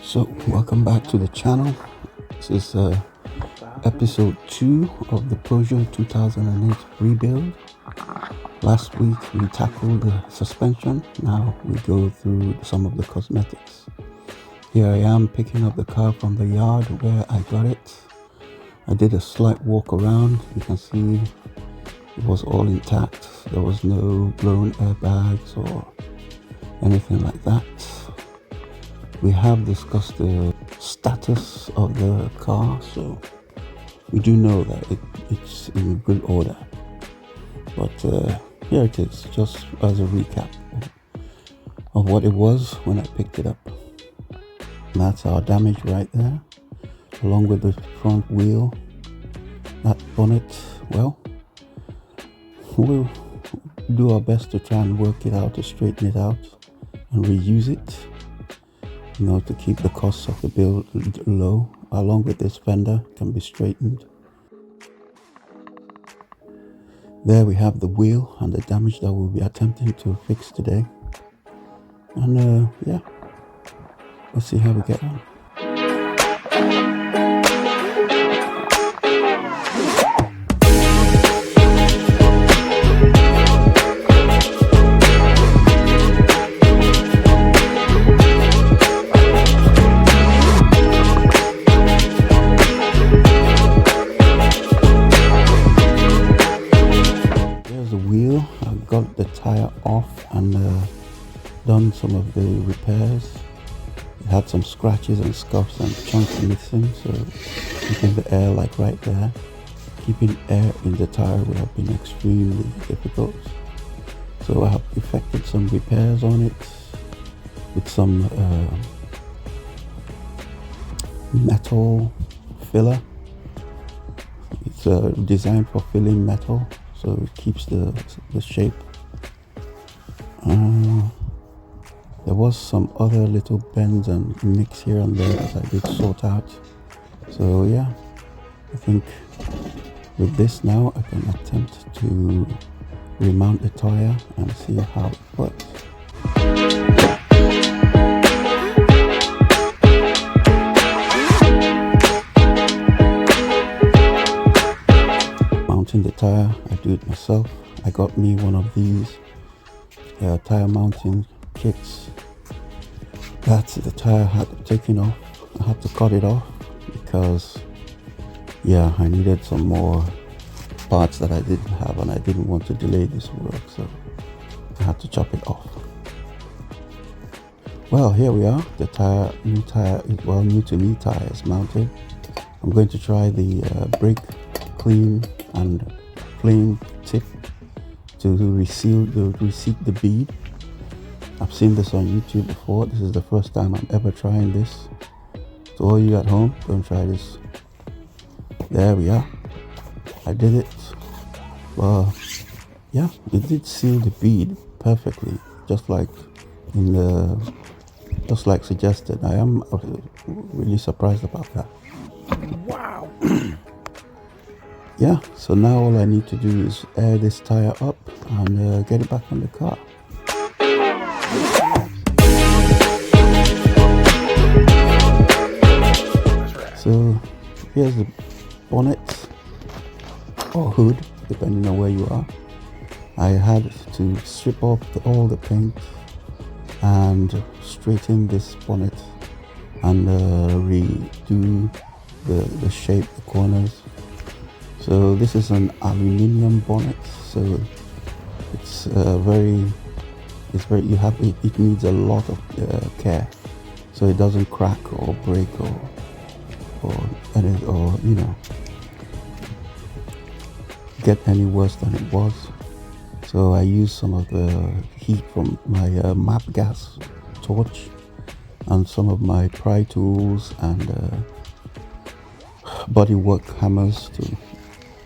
So welcome back to the channel. This is episode 2 of the Peugeot 2008 rebuild. Last week we tackled the suspension. Now we go through some of the cosmetics. Here I am picking up the car from the yard where I got it. I did a slight walk around. You can see it was all intact. There was no blown airbags or anything like that. We have discussed the status of the car, so we do know that it's in good order. But here it is, just as a recap of what it was when I picked it up. And that's our damage right there, along with the front wheel. That bonnet, well, we'll do our best to try and work it out, to straighten it out and reuse it, to keep the costs of the build low. Along with this fender, can be straightened. There we have the wheel and the damage that we'll be attempting to fix today. And yeah, let's see how we get on. Got the tire off and done some of the repairs. It had some scratches and scuffs and chunks missing, so keeping the air like right there. Keeping air in the tire would have been extremely difficult. So I have effected some repairs on it with some metal filler. It's designed for filling metal, so it keeps the shape. There was some other little bends and nicks here and there that I did sort out. So yeah, I think with this now I can attempt to remount the tire and see how it works. Mounting the tire, I do it myself. I got me one of these tire mounting kits that the tire had taken off. I had to cut it off because yeah, I needed some more parts that I didn't have, and I didn't want to delay this work, so I had to chop it off. Well, here we are. The new to me tire is mounted. I'm going to try the brake clean and flame tip to reseat the bead. I've seen this on YouTube before. This is the first time I'm ever trying this. So all you at home, don't try this. There we are. I did it. Well, yeah, it did seal the bead perfectly, just like suggested. I am really surprised about that. Wow. Yeah, so now all I need to do is air this tire up and get it back on the car. So here's the bonnet or hood, depending on where you are. I had to strip off all the paint and straighten this bonnet and redo the shape, the corners. So this is an aluminium bonnet, so it's it needs a lot of care, so it doesn't crack or break or get any worse than it was. So I used some of the heat from my map gas torch and some of my pry tools and Bodywork hammers to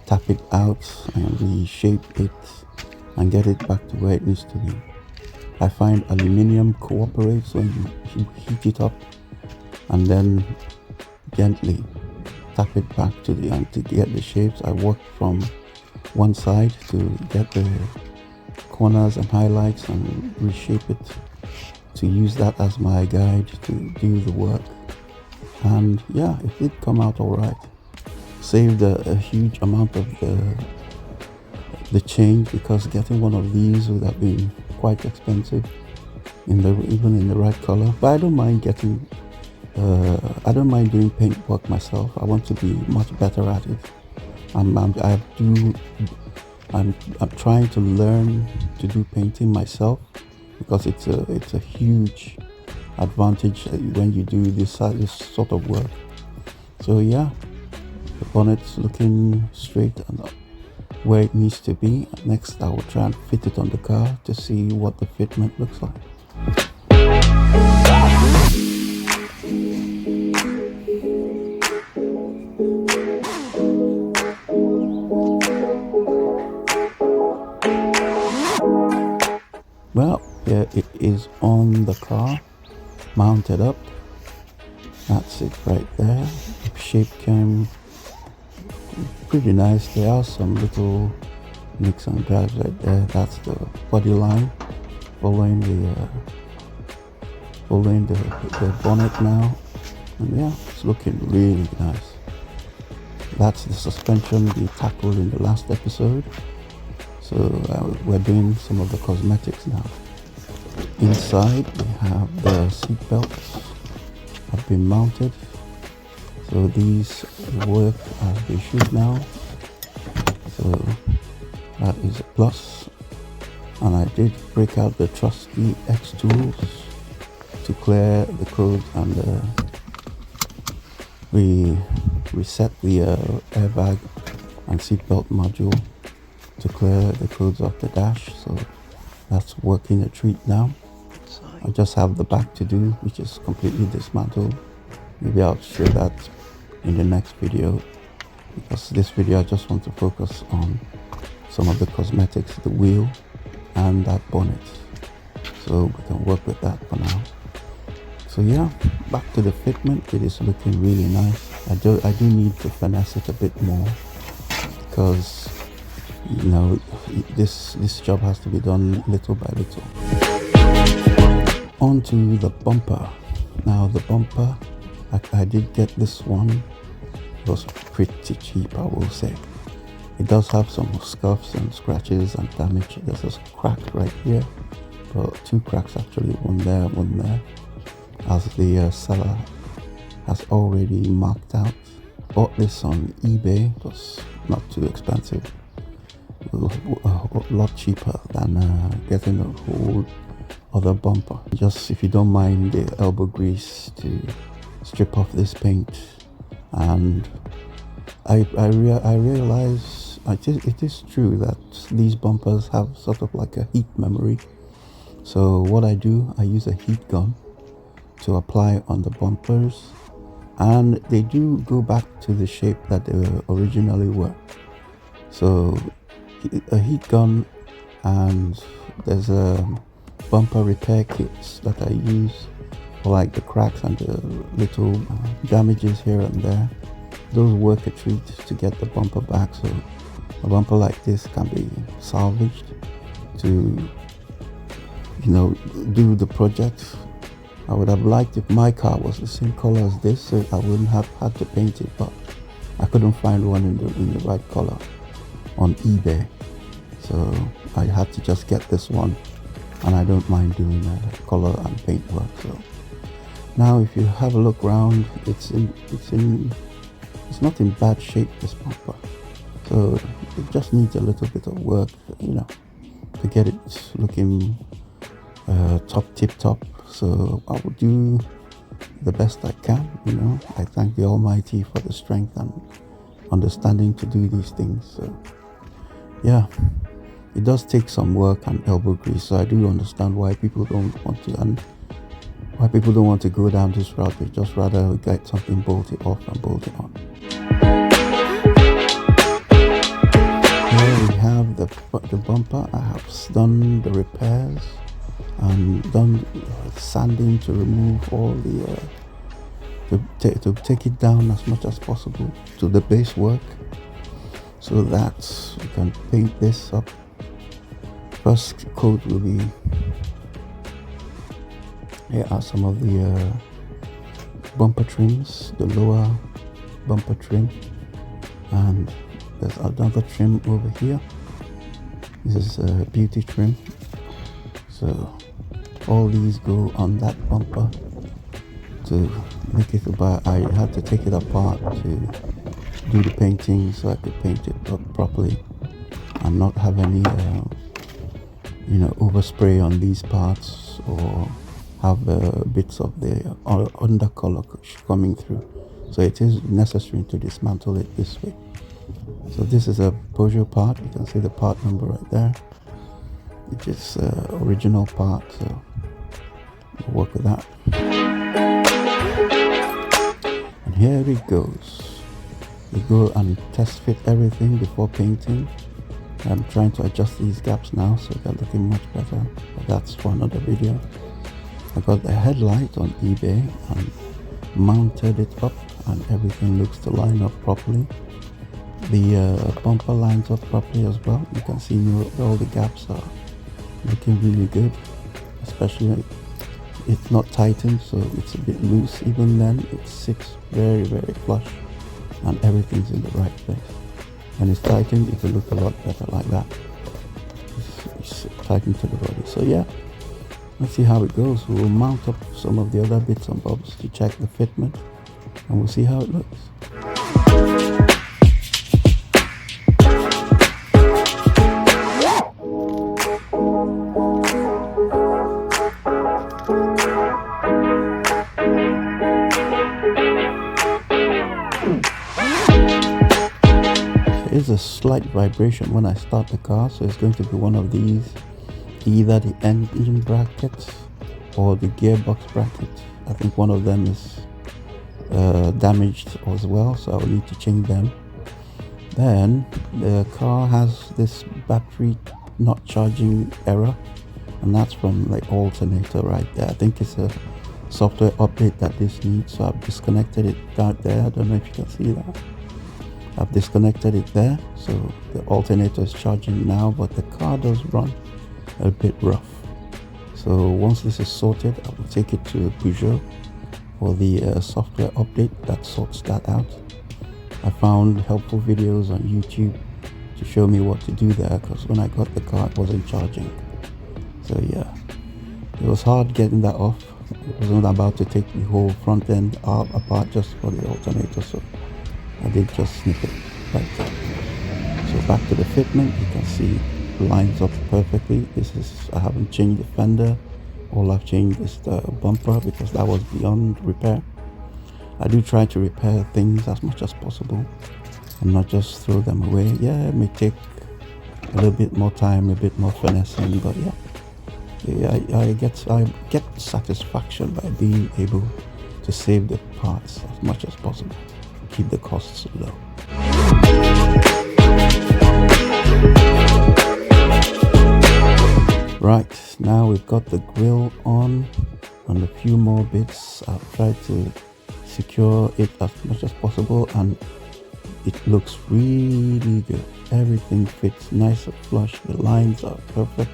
tap it out and reshape it and get it back to where it needs to be. I find aluminium cooperates when you heat it up and then gently tap it back to get the shapes. I work from one side to get the corners and highlights and reshape it, to use that as my guide to do the work. and yeah, it did come out all right. Saved a huge amount of the change, because getting one of these would have been quite expensive even in the right color. But I don't mind getting I don't mind doing paint work myself. I want to be much better at it. I'm trying to learn to do painting myself, because it's a huge advantage when you do this sort of work. So yeah, the bonnet's looking straight and where it needs to be. Next, I will try and fit it on the car to see what the fitment looks like. Well, here it is on the car, mounted up. That's it right there. The shape came pretty nice. There are some little nicks and grabs right there. That's the body line following the bonnet now, and yeah, it's looking really nice. That's the suspension we tackled in the last episode. So we're doing some of the cosmetics now. Inside we have the seat belts have been mounted, so these work as they should now. So that is a plus. And I did break out the trusty X tools to clear the code, and we reset the airbag and seatbelt module to clear the codes off the dash. So that's working a treat now. I just have the back to do, which is completely dismantled. Maybe I'll show that in the next video, because this video I just want to focus on some of the cosmetics, the wheel and that bonnet, so we can work with that for now. So yeah, back to the fitment. It is looking really nice. I do need to finesse it a bit more, because you know this job has to be done little by little. Onto the bumper. Now the bumper, I did get this one. It was pretty cheap, I will say. It does have some scuffs and scratches and damage. There's a crack right here, well, two cracks actually, one there, as the seller has already marked out. Bought this on eBay. It was not too expensive, a lot cheaper than getting a whole other bumper. Just, if you don't mind the elbow grease, to strip off this paint. And I realize it is true that these bumpers have sort of like a heat memory. So what I do, I use a heat gun to apply on the bumpers, and they do go back to the shape that they originally were. So a heat gun, and there's a bumper repair kits that I use for like the cracks and the little damages here and there. Those work a treat to get the bumper back. So a bumper like this can be salvaged to, you know, do the project. I would have liked if my car was the same color as this, so I wouldn't have had to paint it, but I couldn't find one in the right color on eBay, so I had to just get this one. And I don't mind doing color and paint work. So now, if you have a look around, it's not in bad shape, this bumper. So it just needs a little bit of work, you know, to get it looking tip top. So I will do the best I can, you know. I thank the Almighty for the strength and understanding to do these things. So yeah, it does take some work and elbow grease. So I do understand why people don't want to, and why people don't want to go down this route. They just rather get something bolted off and bolted on. Here we have the bumper. I have done the repairs and done sanding to remove all the to take it down as much as possible to the base work, so that we can paint this up. First coat will be, here are some of the bumper trims, the lower bumper trim, and there's another trim over here. This is a beauty trim, so all these go on that bumper. To make it about, I had to take it apart to do the painting so I could paint it up properly and not have any overspray on these parts, or have bits of the undercolor coming through. So it is necessary to dismantle it this way. So this is a Peugeot part. You can see the part number right there. It is original part, so we'll work with that. And here it goes. We go and test fit everything before painting. I'm trying to adjust these gaps now so they're looking much better, but that's for another video. I got the headlight on eBay and mounted it up, and everything looks to line up properly. The bumper lines up properly as well. You can see all the gaps are looking really good, especially it's not tightened, so it's a bit loose. Even then it sits very flush and everything's in the right place. When it's tightened, it will look a lot better like that. It's tightened to the body. So yeah, let's see how it goes. We'll mount up some of the other bits and bobs to check the fitment, and we'll see how it looks. There is a slight vibration when I start the car, so it's going to be one of these, either the engine bracket or the gearbox bracket. I think one of them is damaged as well, so I will need to change them. Then the car has this battery not charging error, and that's from the alternator right there. I think it's a software update that this needs, so I've disconnected it down there. I don't know if you can see that. I've disconnected it there, so the alternator is charging now, but the car does run a bit rough. So once this is sorted, I will take it to Peugeot for the software update that sorts that out. I found helpful videos on YouTube to show me what to do there, because when I got the car it wasn't charging. So yeah, it was hard getting that off. I wasn't about to take the whole front end apart just for the alternator, so I did just snip it right there. So back to the fitment, you can see it lines up perfectly. I haven't changed the fender. All I've changed is the bumper because that was beyond repair. I do try to repair things as much as possible and not just throw them away. Yeah, it may take a little bit more time, a bit more finessing, but yeah, I get satisfaction by being able to save the parts as much as possible. Keep the costs low. Right, now we've got the grill on and a few more bits. I've tried to secure it as much as possible, and it looks really good. Everything fits nice and flush. The lines are perfect.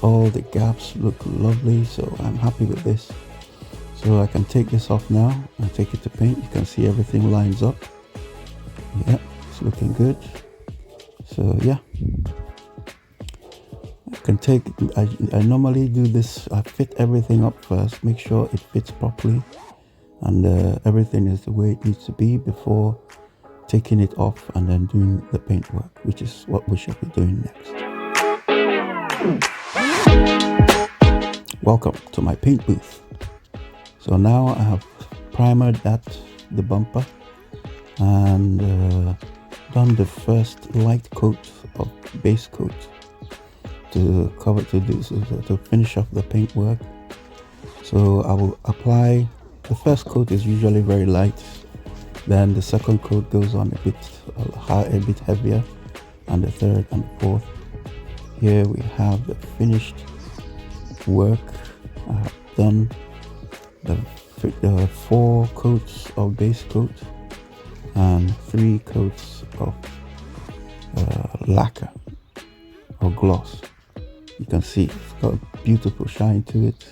All the gaps look lovely, so I'm happy with this. So I can take this off now and take it to paint. You can see everything lines up. Yeah, it's looking good. So yeah, I normally do this. I fit everything up first, make sure it fits properly, and everything is the way it needs to be before taking it off and then doing the paint work, which is what we should be doing next. Welcome to my paint booth. So now I have primered the bumper, and done the first light coat of base coat to finish off the paint work. So I will apply, the first coat is usually very light, then the second coat goes on a bit heavier, and the third and the fourth. Here we have the finished work. I have done the 4 coats of base coat and 3 coats of lacquer or gloss. You can see it's got a beautiful shine to it,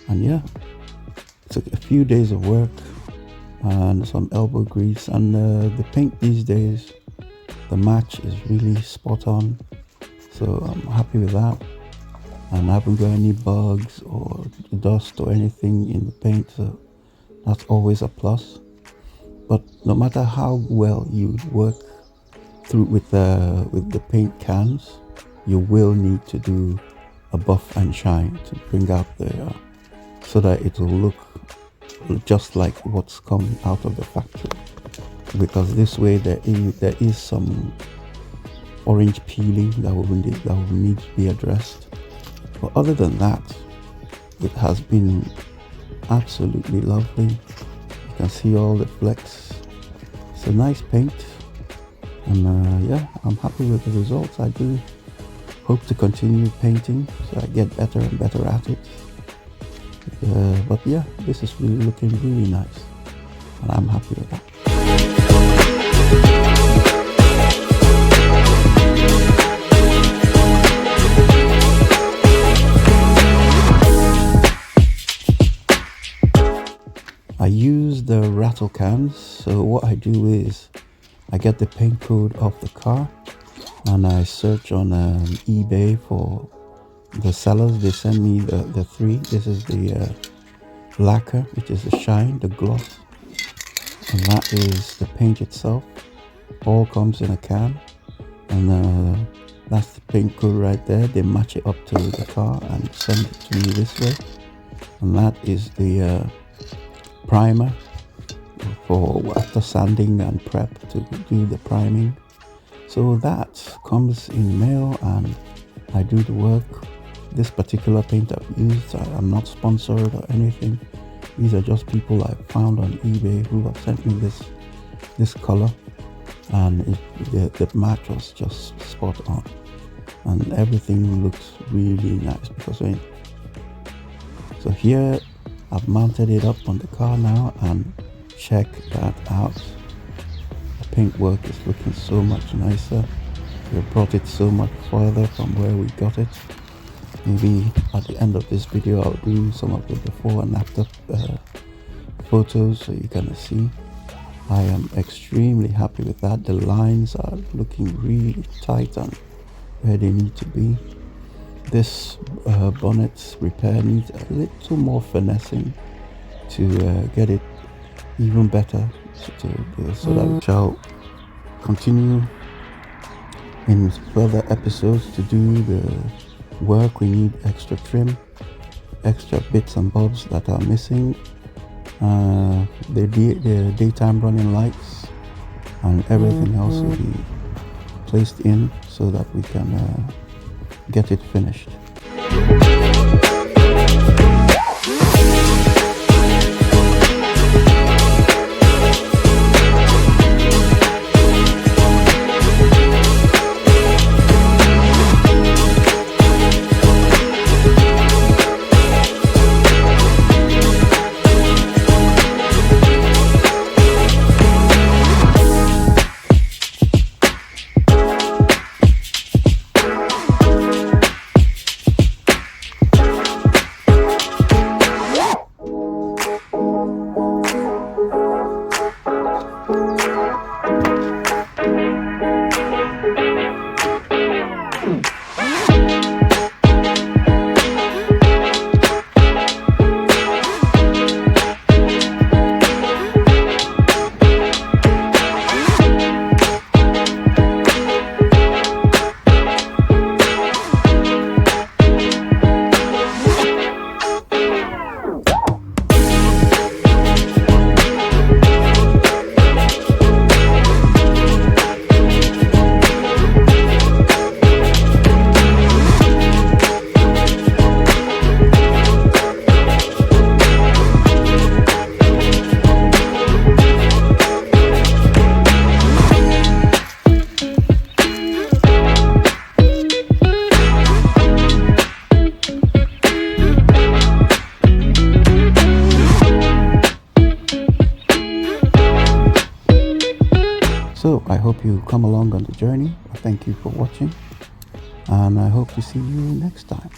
and yeah, took a few days of work and some elbow grease, and the paint these days, the match is really spot on, so I'm happy with that. And I haven't got any bugs or dust or anything in the paint, so that's always a plus. But no matter how well you work through with the paint cans, you will need to do a buff and shine to bring out the so that it will look just like what's coming out of the factory, because this way there is some orange peeling that will need to be addressed. But other than that, it has been absolutely lovely. You can see all the flecks. It's a nice paint, and yeah, I'm happy with the results. I do hope to continue painting so I get better and better at it. But yeah, this is really looking really nice, and I'm happy with that. I use the rattle cans, so what I do is I get the paint code off the car and I search on eBay for the sellers. They send me the three. This is the lacquer, which is the shine, the gloss, and that is the paint itself. All comes in a can, and that's the paint code right there. They match it up to the car and send it to me this way, and that is the primer for after sanding and prep to do the priming. So that comes in mail and I do the work. This particular paint I've used, I'm not sponsored or anything. These are just people I found on eBay who have sent me this color, and the match was just spot on, and everything looks really nice. Because so here I've mounted it up on the car now, and check that out. The paint work is looking so much nicer. We brought it so much further from where we got it. Maybe at the end of this video I'll do some of the before and after photos so you can see. I am extremely happy with that. The lines are looking really tight and where they need to be. This bonnet repair needs a little more finessing to get it even better, so that we shall continue in further episodes to do the work. We need extra trim, extra bits and bobs that are missing, the daytime running lights, and everything else will be placed in so that we can get it finished. So I hope you come along on the journey. Thank you for watching, and I hope to see you next time.